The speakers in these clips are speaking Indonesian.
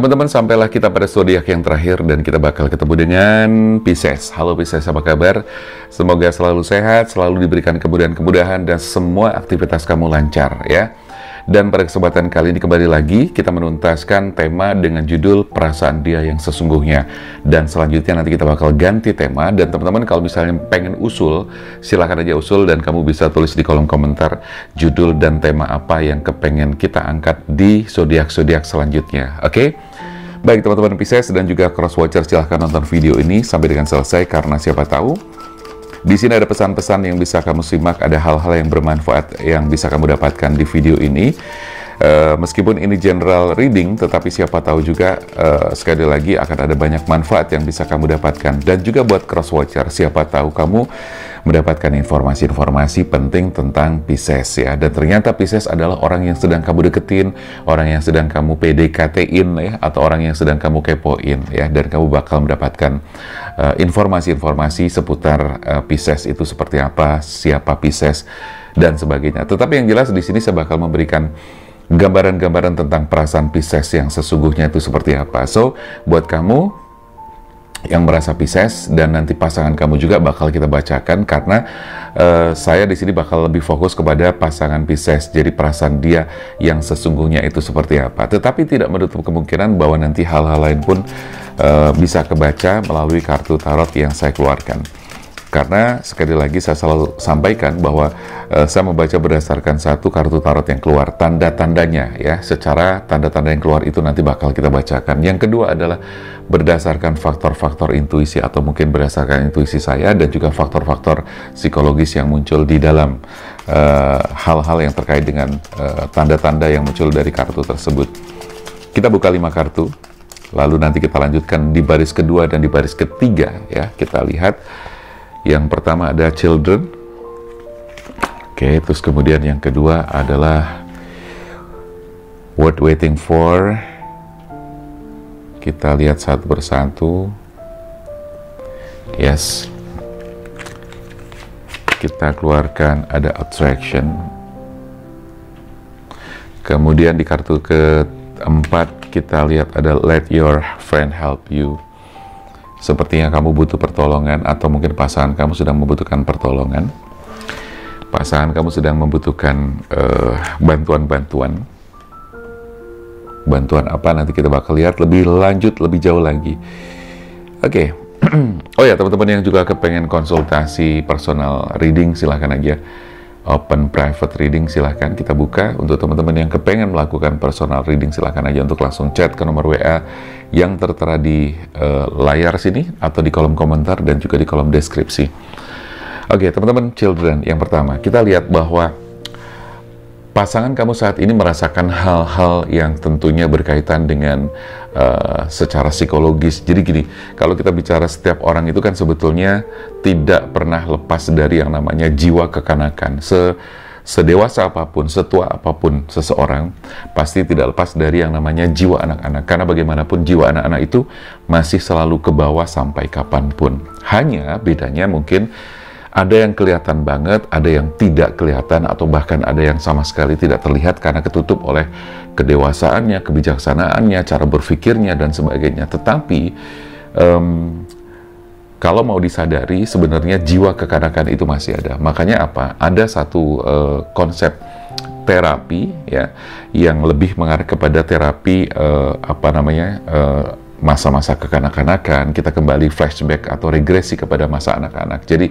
Teman-teman, sampailah kita pada zodiak yang terakhir dan kita bakal ketemu dengan Pisces. Halo Pisces, apa kabar? Semoga selalu sehat, selalu diberikan kemudahan-kemudahan dan semua aktivitas kamu lancar ya. Dan pada kesempatan kali ini kembali lagi kita menuntaskan tema dengan judul perasaan dia yang sesungguhnya. Dan selanjutnya nanti kita bakal ganti tema. Dan teman-teman kalau misalnya pengen usul, silahkan aja usul dan kamu bisa tulis di kolom komentar judul dan tema apa yang kepengen kita angkat di zodiak-zodiak selanjutnya. Oke? Baik teman-teman Pisces dan juga cross watcher, silahkan nonton video ini sampai dengan selesai karena siapa tahu di sini ada pesan-pesan yang bisa kamu simak, ada hal-hal yang bermanfaat yang bisa kamu dapatkan di video ini. Meskipun ini general reading, tetapi siapa tahu juga sekali lagi akan ada banyak manfaat yang bisa kamu dapatkan. Dan juga buat cross-watcher, siapa tahu kamu mendapatkan informasi-informasi penting tentang Pisces ya. Dan ternyata Pisces adalah orang yang sedang kamu deketin, orang yang sedang kamu PDKT-in ya, atau orang yang sedang kamu kepoin ya. Dan kamu bakal mendapatkan informasi-informasi seputar Pisces itu seperti apa, siapa Pisces dan sebagainya. Tetapi yang jelas di sini saya bakal memberikan gambaran-gambaran tentang perasaan Pisces yang sesungguhnya itu seperti apa. So, buat kamu yang merasa Pisces dan nanti pasangan kamu juga bakal kita bacakan karena saya di sini bakal lebih fokus kepada pasangan Pisces. Jadi perasaan dia yang sesungguhnya itu seperti apa. Tetapi tidak menutup kemungkinan bahwa nanti hal-hal lain pun bisa kebaca melalui kartu tarot yang saya keluarkan. Karena sekali lagi saya selalu sampaikan bahwa saya membaca berdasarkan satu kartu tarot yang keluar, tanda-tandanya ya, secara tanda-tanda yang keluar itu nanti bakal kita bacakan. Yang kedua adalah berdasarkan faktor-faktor intuisi atau mungkin berdasarkan intuisi saya dan juga faktor-faktor psikologis yang muncul di dalam hal-hal yang terkait dengan tanda-tanda yang muncul dari kartu tersebut. Kita buka 5 kartu, lalu nanti kita lanjutkan di baris kedua dan di baris ketiga ya. Kita lihat. Yang pertama ada children. Oke, terus kemudian yang kedua adalah worth waiting for. Kita lihat satu persatu. Yes. Kita keluarkan ada attraction. Kemudian di kartu keempat kita lihat ada let your friend help you. Sepertinya kamu butuh pertolongan atau mungkin pasangan kamu sedang membutuhkan pertolongan. Pasangan kamu sedang membutuhkan bantuan-bantuan. Bantuan apa nanti kita bakal lihat lebih lanjut, lebih jauh lagi. Oke. Oh ya teman-teman yang juga kepengen konsultasi personal reading silahkan aja. Open private reading silahkan kita buka. Untuk teman-teman yang kepengen melakukan personal reading silahkan aja untuk langsung chat ke nomor WA yang tertera di layar sini atau di kolom komentar dan juga di kolom deskripsi. Oke teman-teman children, yang pertama kita lihat bahwa pasangan kamu saat ini merasakan hal-hal yang tentunya berkaitan dengan secara psikologis. Jadi gini, kalau kita bicara setiap orang itu kan sebetulnya tidak pernah lepas dari yang namanya jiwa kekanakan. Sedewasa apapun, setua apapun seseorang, pasti tidak lepas dari yang namanya jiwa anak-anak. Karena bagaimanapun jiwa anak-anak itu masih selalu ke bawah sampai kapanpun. Hanya bedanya mungkin ada yang kelihatan banget, ada yang tidak kelihatan, atau bahkan ada yang sama sekali tidak terlihat karena ketutup oleh kedewasaannya, kebijaksanaannya, cara berpikirnya, dan sebagainya. Tetapi, kalau mau disadari, sebenarnya jiwa kekanakan itu masih ada. Makanya apa? Ada satu konsep terapi, ya, yang lebih mengarah kepada terapi, masa-masa kekanak-kanakan, kita kembali flashback atau regresi kepada masa anak-anak. Jadi,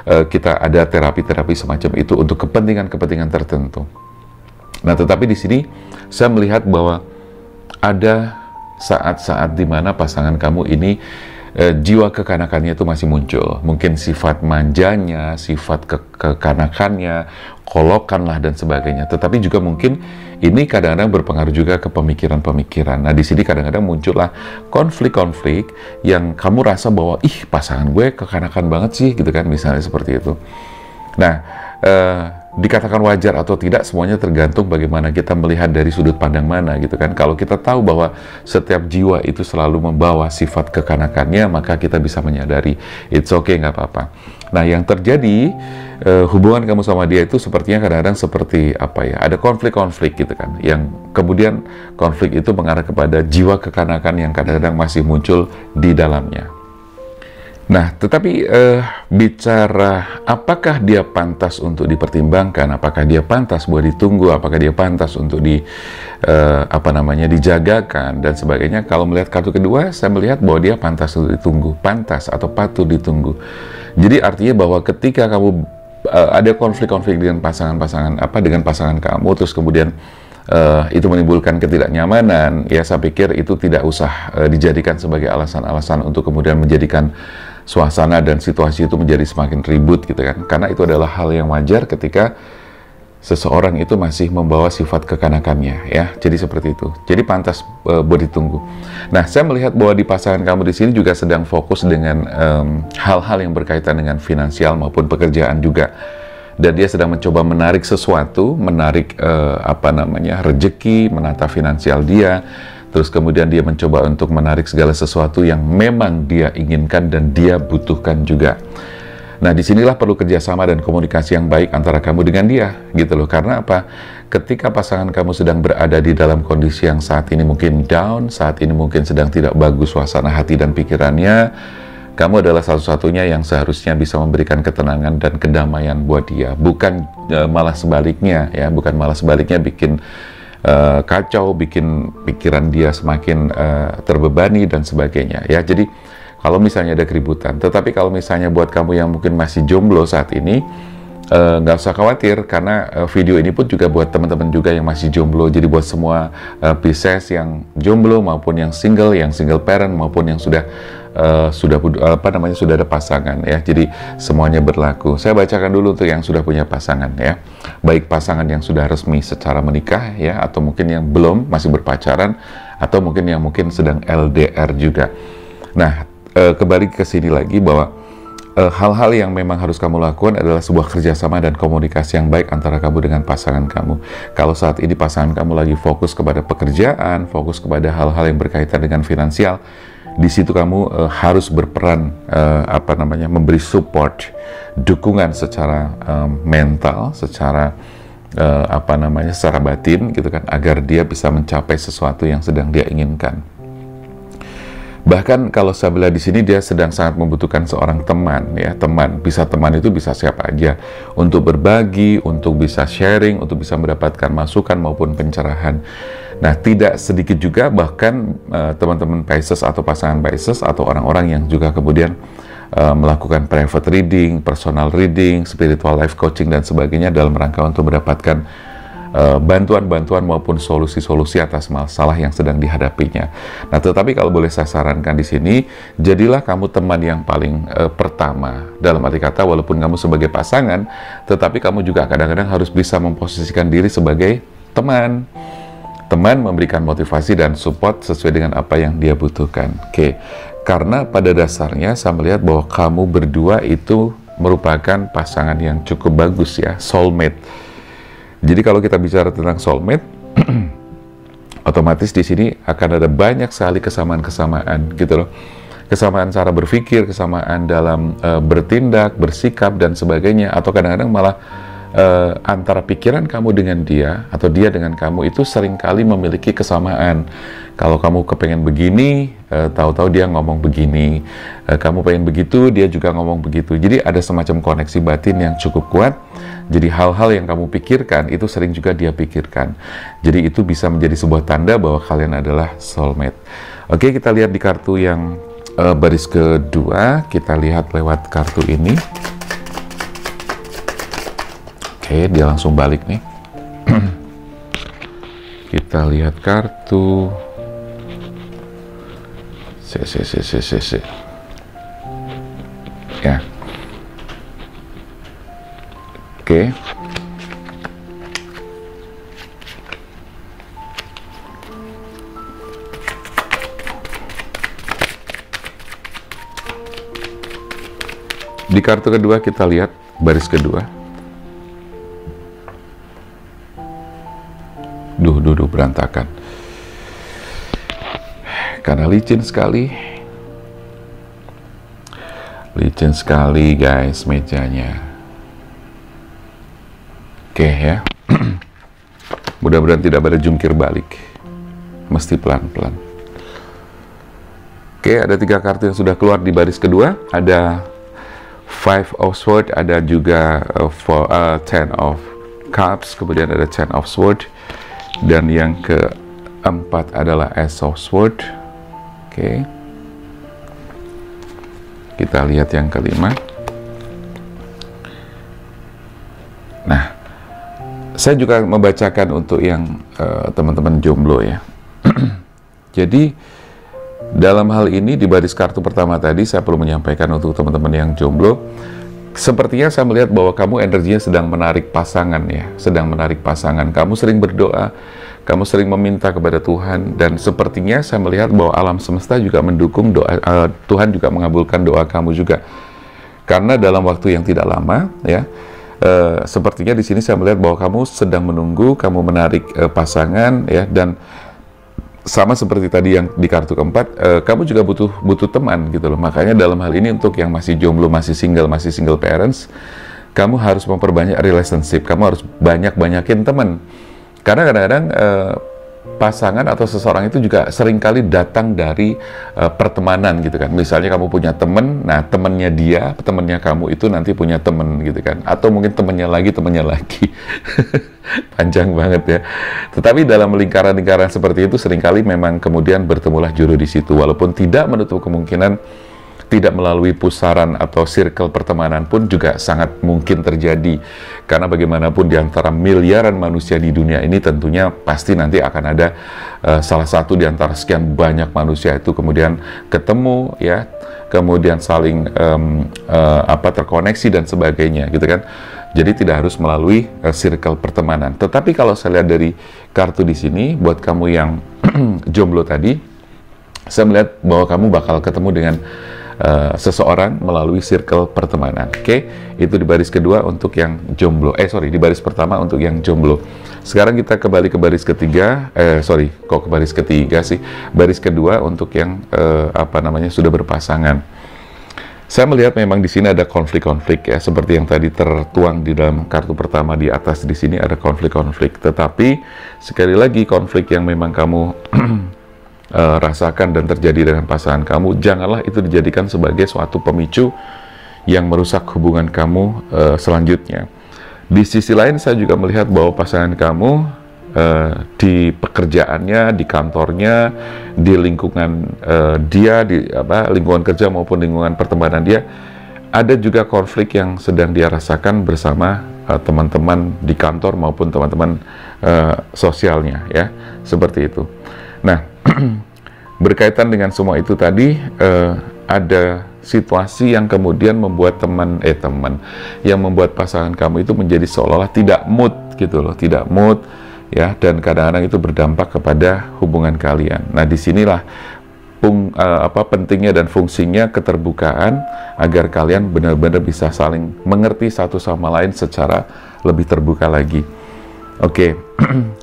kita ada terapi-terapi semacam itu untuk kepentingan-kepentingan tertentu. Nah, tetapi di sini saya melihat bahwa ada saat-saat di mana pasangan kamu ini jiwa kekanakannya itu masih muncul. Mungkin sifat manjanya, sifat kekanakannya, kolokanlah dan sebagainya. Tetapi juga mungkin ini kadang-kadang berpengaruh juga ke pemikiran-pemikiran. Nah, di sini kadang-kadang muncullah konflik-konflik yang kamu rasa bahwa, ih pasangan gue kekanakan banget sih, gitu kan, misalnya seperti itu. Nah, dikatakan wajar atau tidak semuanya tergantung bagaimana kita melihat dari sudut pandang mana gitu kan. Kalau kita tahu bahwa setiap jiwa itu selalu membawa sifat kekanakannya, maka kita bisa menyadari it's okay, nggak apa-apa. Nah, yang terjadi hubungan kamu sama dia itu sepertinya kadang-kadang seperti apa ya? Ada konflik-konflik gitu kan, yang kemudian konflik itu mengarah kepada jiwa kekanakan yang kadang-kadang masih muncul di dalamnya. Nah, tetapi bicara apakah dia pantas untuk dipertimbangkan, apakah dia pantas buat ditunggu, apakah dia pantas untuk dijagakan dan sebagainya. Kalau melihat kartu kedua, saya melihat bahwa dia pantas untuk ditunggu, pantas atau patut ditunggu. Jadi artinya bahwa ketika kamu ada konflik-konflik dengan dengan pasangan kamu, terus kemudian itu menimbulkan ketidaknyamanan, ya saya pikir itu tidak usah dijadikan sebagai alasan-alasan untuk kemudian menjadikan suasana dan situasi itu menjadi semakin ribut gitu kan, karena itu adalah hal yang wajar ketika seseorang itu masih membawa sifat kekanakannya, ya. Jadi seperti itu. Jadi pantas buat ditunggu. Nah, saya melihat bahwa di pasangan kamu di sini juga sedang fokus dengan hal-hal yang berkaitan dengan finansial maupun pekerjaan juga. Dan dia sedang mencoba menarik sesuatu, menarik rezeki, menata finansial dia. Terus kemudian dia mencoba untuk menarik segala sesuatu yang memang dia inginkan dan dia butuhkan juga. Nah, disinilah perlu kerjasama dan komunikasi yang baik antara kamu dengan dia, gitu loh. Karena apa? Ketika pasangan kamu sedang berada di dalam kondisi yang saat ini mungkin down, saat ini mungkin sedang tidak bagus suasana hati dan pikirannya, kamu adalah satu-satunya yang seharusnya bisa memberikan ketenangan dan kedamaian buat dia. Bukan malah sebaliknya, ya. Bukan malah sebaliknya bikin kacau, bikin pikiran dia semakin terbebani dan sebagainya, ya. Jadi kalau misalnya ada keributan, tetapi kalau misalnya buat kamu yang mungkin masih jomblo saat ini, nggak usah khawatir, karena video ini pun juga buat teman-teman juga yang masih jomblo. Jadi buat semua Pisces yang jomblo maupun yang single parent maupun yang sudah ada pasangan, ya. Jadi semuanya berlaku. Saya bacakan dulu untuk yang sudah punya pasangan, ya. Baik pasangan yang sudah resmi secara menikah, ya, atau mungkin yang belum, masih berpacaran, atau mungkin yang sedang LDR juga. Nah, kembali ke sini lagi bahwa hal-hal yang memang harus kamu lakukan adalah sebuah kerjasama dan komunikasi yang baik antara kamu dengan pasangan kamu. Kalau saat ini pasangan kamu lagi fokus kepada pekerjaan, fokus kepada hal-hal yang berkaitan dengan finansial, di situ kamu harus berperan memberi support, dukungan secara mental, secara secara batin gitu kan, agar dia bisa mencapai sesuatu yang sedang dia inginkan. Bahkan kalau saya bilang di sini dia sedang sangat membutuhkan seorang teman, ya. Teman itu bisa siapa aja, untuk berbagi, untuk bisa sharing, untuk bisa mendapatkan masukan maupun pencerahan. Nah, tidak sedikit juga bahkan teman-teman Pisces atau pasangan Pisces atau orang-orang yang juga kemudian melakukan private reading, personal reading, spiritual life coaching dan sebagainya dalam rangka untuk mendapatkan bantuan-bantuan maupun solusi-solusi atas masalah yang sedang dihadapinya. Nah, tetapi kalau boleh saya sarankan di sini, jadilah kamu teman yang paling pertama. Dalam arti kata, walaupun kamu sebagai pasangan, tetapi kamu juga kadang-kadang harus bisa memposisikan diri sebagai teman. Teman memberikan motivasi dan support sesuai dengan apa yang dia butuhkan. Oke. Karena pada dasarnya saya melihat bahwa kamu berdua itu merupakan pasangan yang cukup bagus, ya, soulmate. Jadi kalau kita bicara tentang soulmate, otomatis di sini akan ada banyak sekali kesamaan-kesamaan, gitu loh. Kesamaan cara berpikir, kesamaan dalam bertindak, bersikap dan sebagainya, atau kadang-kadang malah antara pikiran kamu dengan dia atau dia dengan kamu itu seringkali memiliki kesamaan. Kalau kamu kepengen begini, tahu-tahu dia ngomong begini. Kamu pengen begitu, dia juga ngomong begitu. Jadi ada semacam koneksi batin yang cukup kuat. Jadi hal-hal yang kamu pikirkan itu sering juga dia pikirkan. Jadi itu bisa menjadi sebuah tanda bahwa kalian adalah soulmate. Oke, kita lihat di kartu yang baris kedua. Kita lihat lewat kartu ini. Oke, dia langsung balik nih. Kita lihat kartu. Ya. Oke. Di kartu kedua kita lihat baris kedua. Duh, berantakan. Karena licin sekali. Licin sekali guys mejanya. Oke ya. Mudah-mudahan tidak ada jungkir balik. Mesti pelan-pelan. Oke, ada 3 kartu yang sudah keluar di baris kedua. Ada Five of Swords, ada juga Ten of Cups, kemudian ada Ten of Swords, dan yang keempat adalah Ace of Swords. Oke. Kita lihat yang kelima. Nah, saya juga membacakan untuk yang teman-teman jomblo ya. Jadi dalam hal ini di baris kartu pertama tadi saya perlu menyampaikan untuk teman-teman yang jomblo, sepertinya saya melihat bahwa kamu energinya sedang menarik pasangan ya, sedang menarik pasangan. Kamu sering berdoa, kamu sering meminta kepada Tuhan, dan sepertinya saya melihat bahwa alam semesta juga mendukung doa, Tuhan juga mengabulkan doa kamu juga. Karena dalam waktu yang tidak lama ya, sepertinya di sini saya melihat bahwa kamu sedang menunggu, kamu menarik pasangan ya, dan sama seperti tadi yang di kartu keempat, kamu juga butuh teman gitu loh. Makanya dalam hal ini untuk yang masih jomblo, masih single parents, kamu harus memperbanyak relationship, kamu harus banyakin teman. Karena kadang-kadang pasangan atau seseorang itu juga seringkali datang dari pertemanan gitu kan. Misalnya kamu punya teman, nah temannya dia, temannya kamu itu nanti punya teman gitu kan. Atau mungkin temannya lagi. Panjang banget ya. Tetapi dalam lingkaran-lingkaran seperti itu seringkali memang kemudian bertemulah jodoh di situ. Walaupun tidak menutup kemungkinan tidak melalui pusaran atau circle pertemanan pun juga sangat mungkin terjadi. Karena bagaimanapun di antara miliaran manusia di dunia ini tentunya pasti nanti akan ada salah satu di antara sekian banyak manusia itu kemudian ketemu ya, kemudian saling terkoneksi dan sebagainya gitu kan. Jadi tidak harus melalui circle pertemanan. Tetapi kalau saya lihat dari kartu di sini buat kamu yang jomblo tadi, saya melihat bahwa kamu bakal ketemu dengan seseorang melalui circle pertemanan. Oke, itu di baris kedua untuk yang jomblo. Di baris pertama untuk yang jomblo. Sekarang kita kembali ke baris ketiga. Ke baris ketiga sih. Baris kedua untuk yang sudah berpasangan. Saya melihat memang di sini ada konflik-konflik ya, seperti yang tadi tertuang di dalam kartu pertama di atas. Di sini ada konflik-konflik. Tetapi sekali lagi konflik yang memang kamu rasakan dan terjadi dengan pasangan kamu, janganlah itu dijadikan sebagai suatu pemicu yang merusak hubungan kamu selanjutnya. Di sisi lain saya juga melihat bahwa pasangan kamu di pekerjaannya, di kantornya, di lingkungan dia, di lingkungan kerja maupun lingkungan pertemanan dia, ada juga konflik yang sedang dia rasakan bersama teman-teman di kantor maupun teman-teman sosialnya ya, seperti itu. Nah, berkaitan dengan semua itu tadi, ada situasi yang kemudian membuat yang membuat pasangan kamu itu menjadi seolah-olah tidak mood gitu loh, tidak mood ya, dan kadang-kadang itu berdampak kepada hubungan kalian. Nah, disinilah pentingnya dan fungsinya keterbukaan agar kalian benar-benar bisa saling mengerti satu sama lain secara lebih terbuka lagi. Oke,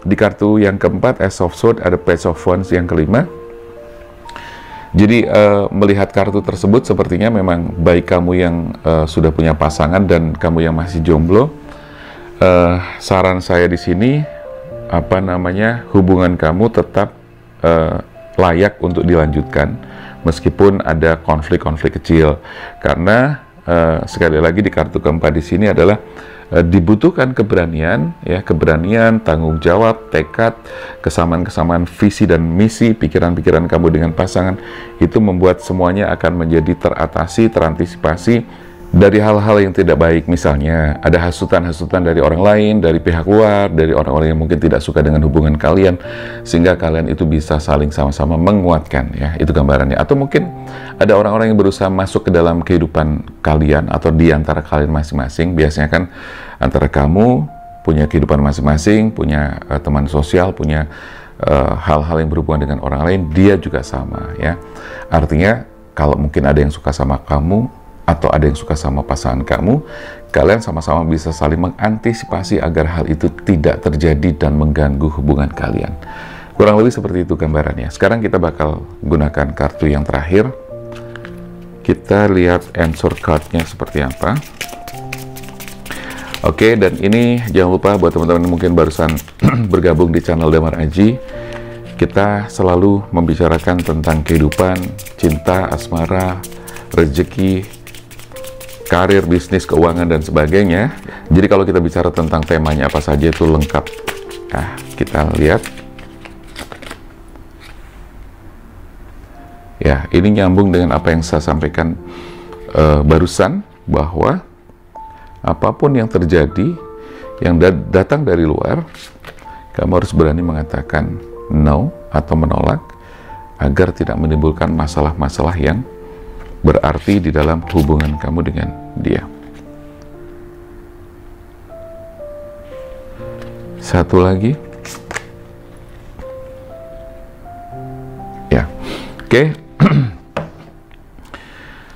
di kartu yang keempat, Ace of Swords, ada Page of Wands yang kelima. Jadi melihat kartu tersebut sepertinya memang baik kamu yang sudah punya pasangan dan kamu yang masih jomblo, saran saya di sini hubungan kamu tetap layak untuk dilanjutkan meskipun ada konflik-konflik kecil. Karena sekali lagi di kartu keempat di sini adalah dibutuhkan keberanian, tanggung jawab, tekad, kesamaan-kesamaan visi dan misi, pikiran-pikiran kamu dengan pasangan itu membuat semuanya akan menjadi teratasi, terantisipasi dari hal-hal yang tidak baik. Misalnya ada hasutan-hasutan dari orang lain, dari pihak luar, dari orang-orang yang mungkin tidak suka dengan hubungan kalian, sehingga kalian itu bisa saling sama-sama menguatkan ya, itu gambarannya. Atau mungkin ada orang-orang yang berusaha masuk ke dalam kehidupan kalian atau di antara kalian masing-masing. Biasanya kan antara kamu punya kehidupan masing-masing, punya teman sosial, punya hal-hal yang berhubungan dengan orang lain, dia juga sama ya. Artinya kalau mungkin ada yang suka sama kamu atau ada yang suka sama pasangan kamu, kalian sama-sama bisa saling mengantisipasi agar hal itu tidak terjadi dan mengganggu hubungan kalian. Kurang lebih seperti itu gambarannya. Sekarang kita bakal gunakan kartu yang terakhir, kita lihat answer card-nya seperti apa. Oke, dan ini jangan lupa buat teman-teman yang mungkin barusan bergabung di channel Damar Aji, kita selalu membicarakan tentang kehidupan, cinta, asmara, rezeki, karir, bisnis, keuangan, dan sebagainya. Jadi kalau kita bicara tentang temanya apa saja itu lengkap. Nah, kita lihat. Ya, ini nyambung dengan apa yang saya sampaikan barusan, bahwa apapun yang terjadi, yang datang dari luar, kamu harus berani mengatakan no atau menolak, agar tidak menimbulkan masalah-masalah yang berarti di dalam hubungan kamu dengan dia. Satu lagi. Ya, oke.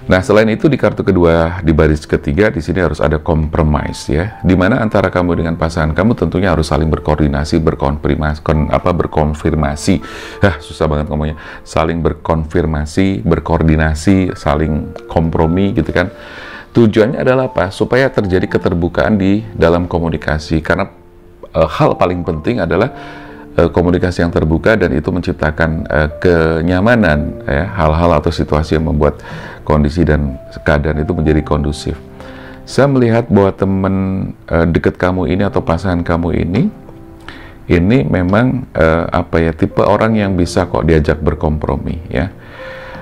Nah, selain itu di kartu kedua di baris ketiga di sini harus ada compromise, ya, di mana antara kamu dengan pasangan kamu tentunya harus saling berkoordinasi, berkonfirmasi. Susah banget ngomongnya. Saling berkonfirmasi, berkoordinasi, saling kompromi gitu kan. Tujuannya adalah apa? Supaya terjadi keterbukaan di dalam komunikasi, karena hal paling penting adalah komunikasi yang terbuka, dan itu menciptakan kenyamanan, ya, hal-hal atau situasi yang membuat kondisi dan keadaan itu menjadi kondusif. Saya melihat bahwa teman dekat kamu ini atau pasangan kamu ini memang tipe orang yang bisa kok diajak berkompromi, ya.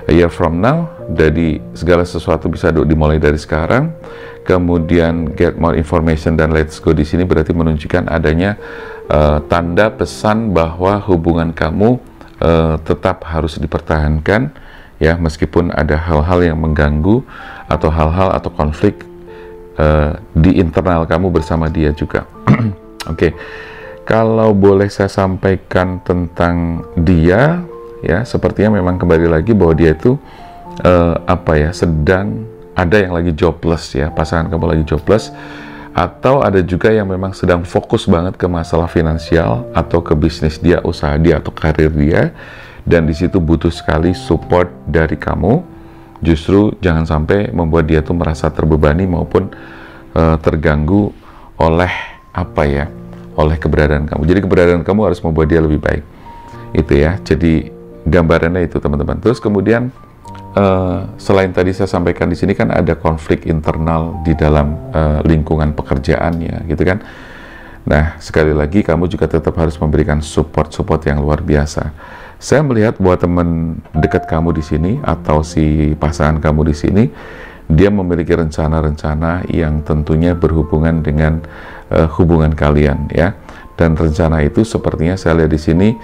A year from now, jadi segala sesuatu bisa dimulai dari sekarang. Kemudian get more information dan let's go di sini berarti menunjukkan adanya tanda pesan bahwa hubungan kamu tetap harus dipertahankan, ya, meskipun ada hal-hal yang mengganggu atau hal-hal atau konflik di internal kamu bersama dia juga. Oke, kalau boleh saya sampaikan tentang dia, ya, sepertinya memang kembali lagi bahwa dia itu sedang ada yang lagi jobless, ya, pasangan kamu lagi jobless, atau ada juga yang memang sedang fokus banget ke masalah finansial atau ke bisnis dia, usaha dia atau karir dia, dan di situ butuh sekali support dari kamu. Justru jangan sampai membuat dia tuh merasa terbebani maupun terganggu oleh oleh keberadaan kamu. Jadi keberadaan kamu harus membuat dia lebih baik. Itu, ya. Jadi gambarannya itu, teman-teman. Terus kemudian selain tadi saya sampaikan di sini kan ada konflik internal di dalam lingkungan pekerjaannya, gitu kan. Nah, sekali lagi kamu juga tetap harus memberikan support yang luar biasa. Saya melihat bahwa teman dekat kamu di sini atau si pasangan kamu di sini, dia memiliki rencana-rencana yang tentunya berhubungan dengan hubungan kalian, ya. Dan rencana itu sepertinya saya lihat di sini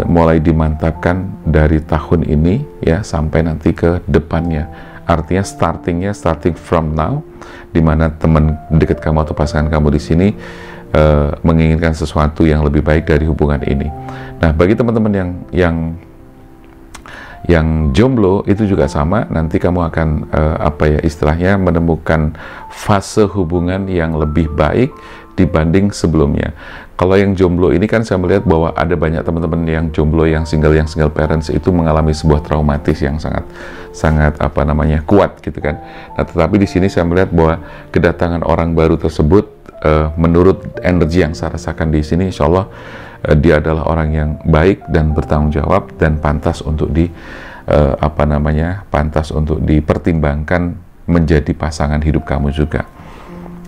mulai dimantapkan dari tahun ini, ya, sampai nanti ke depannya. Artinya starting from now, di mana teman dekat kamu atau pasangan kamu di sini menginginkan sesuatu yang lebih baik dari hubungan ini. Nah, bagi teman-teman yang jomblo itu juga sama, nanti kamu akan istilahnya menemukan fase hubungan yang lebih baik dibanding sebelumnya. Kalau yang jomblo ini kan saya melihat bahwa ada banyak teman-teman yang jomblo, yang single parents itu mengalami sebuah traumatis yang sangat kuat, gitu kan. Nah, tetapi di sini saya melihat bahwa kedatangan orang baru tersebut, menurut energi yang saya rasakan di sini, insya Allah dia adalah orang yang baik dan bertanggung jawab dan pantas untuk pantas untuk dipertimbangkan menjadi pasangan hidup kamu juga.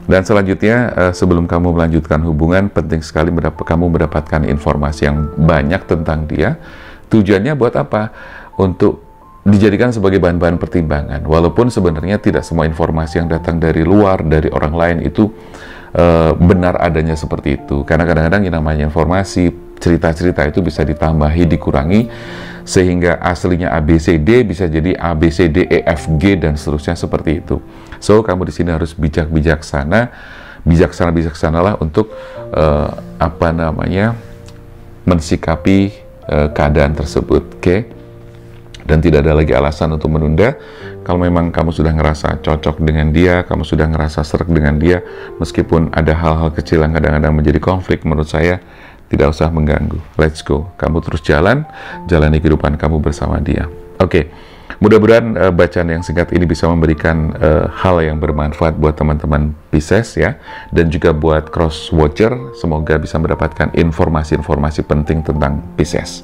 Dan selanjutnya, sebelum kamu melanjutkan hubungan, penting sekali kamu mendapatkan informasi yang banyak tentang dia. Tujuannya buat apa? Untuk dijadikan sebagai bahan-bahan pertimbangan. Walaupun sebenarnya tidak semua informasi yang datang dari luar, dari orang lain itu benar adanya seperti itu. Karena kadang-kadang yang namanya informasi, cerita-cerita itu bisa ditambahi, dikurangi, sehingga aslinya ABCD bisa jadi ABCD, EFG, dan seterusnya seperti itu. So, kamu di sini harus bijaksanalah untuk mensikapi keadaan tersebut, oke? Dan tidak ada lagi alasan untuk menunda. Kalau memang kamu sudah ngerasa cocok dengan dia, kamu sudah ngerasa sreg dengan dia, meskipun ada hal-hal kecil yang kadang-kadang menjadi konflik, menurut saya tidak usah mengganggu. Let's go. Kamu terus jalani kehidupan kamu bersama dia. Oke. Mudah-mudahan bacaan yang singkat ini bisa memberikan hal yang bermanfaat buat teman-teman Pisces ya, dan juga buat cross watcher, semoga bisa mendapatkan informasi-informasi penting tentang Pisces.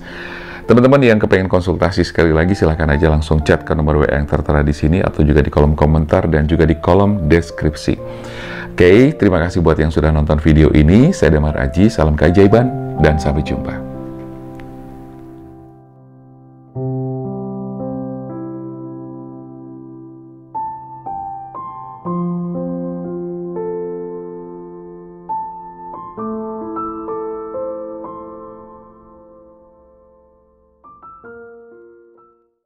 Teman-teman yang kepengen konsultasi, sekali lagi silahkan aja langsung chat ke nomor WA yang tertera di sini atau juga di kolom komentar dan juga di kolom deskripsi. Oke, terima kasih buat yang sudah nonton video ini. Saya Damar Aji, salam keajaiban dan sampai jumpa. Thank you.